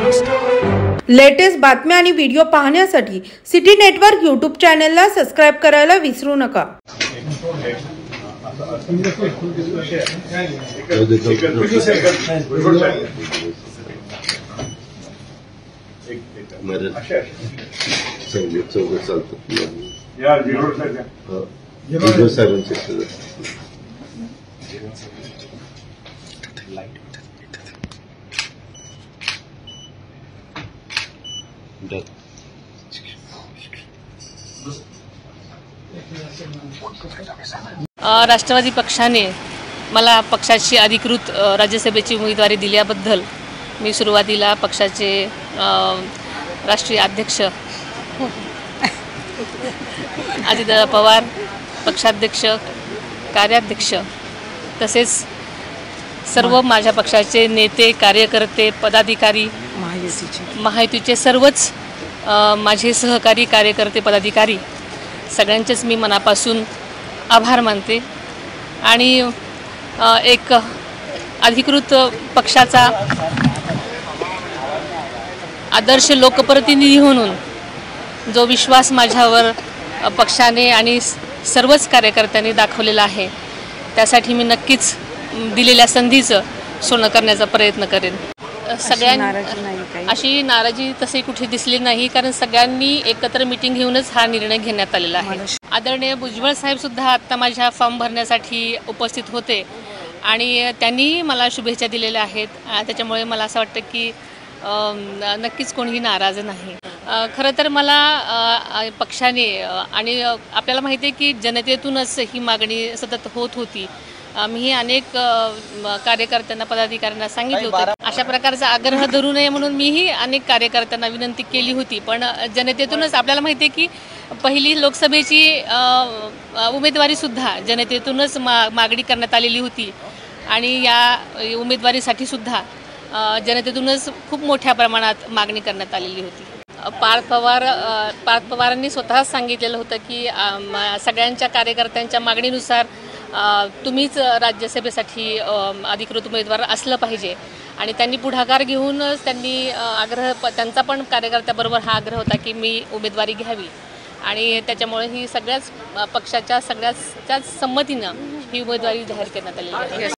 Latest बातम्या आणि video पाहण्यासाठी सिटी नेटवर्क यूट्यूब चॅनलला सबस्क्राइब करायला विसरू नका। राष्ट्रवादी पक्षाने मला पक्षाची अधिकृत राज्यसभेची उमेदवारी दिल्याबद्दल मी सुरुवातीला पक्षाचे राष्ट्रीय अध्यक्ष अजितदादा पवार, पक्षाध्यक्ष, कार्याध्यक्ष तसेच सर्व माझ्या पक्षाचे नेते, कार्यकर्ते, पदाधिकारी, महायुतीचे सर्वच माझे सहकारी, कार्यकर्ते, पदाधिकारी सगळ्यांचेच मी मनापासून आभार मानते आणि एक अधिकृत पक्षाचा आदर्श लोकप्रतिनिधी म्हणून जो विश्वास माझ्यावर पक्षाने आणि सर्वच कार्यकर्त्यांनी दाखवलेला आहे त्यासाठी मी नक्कीच दिलेल्या संधीचं सोनं करण्याचा प्रयत्न करेन। अशी नाराजी तसे कुठे दिसली नाही, कारण सगळ्यांनी एकत्र मीटिंग घेऊनच हा निर्णय घेण्यात आलेला आहे। आदरणीय भुजबळ साहेब सुद्धा आता माझ्या फॉर्म भरण्यासाठी उपस्थित होते आणि त्यांनी मला शुभेच्छा दिलेल्या आहेत। त्याच्यामुळे मला असं वाटतं की नक्कीच कोणीही नाराज नाही। खरं तर मला पक्षाने आणि आपल्याला माहिती आहे की जनतेतूनच ही मागणी सतत होत होती। मी अनेक कार्यकर्त्यांना, पदाधिकाऱ्यांना सांगितले होते अशा प्रकारचा आग्रह धरू नये म्हणून मीही अनेक कार्यकर्त्यांना विनंती केली होती, पण जनतेतूनच आपल्याला माहिती आहे की पहिली लोकसभेची उमेदवारीसुद्धा जनतेतूनच मागणी करण्यात आलेली होती आणि या उमेदवारीसाठी सुद्धा जनतेतूनच खूप मोठ्या प्रमाणात मागणी करण्यात आलेली होती। पार्थ पवारांनी स्वतःच सांगितलेलं होतं की सगळ्यांच्या कार्यकर्त्यांच्या मागणीनुसार तुम्हीच राज्यसभेसाठी अधिकृत उमेदवार असलं पाहिजे आणि त्यांनी पुढाकार घेऊनच त्यांचा पण कार्यकर्त्याबरोबर हा आग्रह होता की मी उमेदवारी घ्यावी आणि त्याच्यामुळे ही सगळ्याच पक्षाच्या सगळ्याच संमतीनं ही उमेदवारी जाहीर करण्यात आलेली आहे।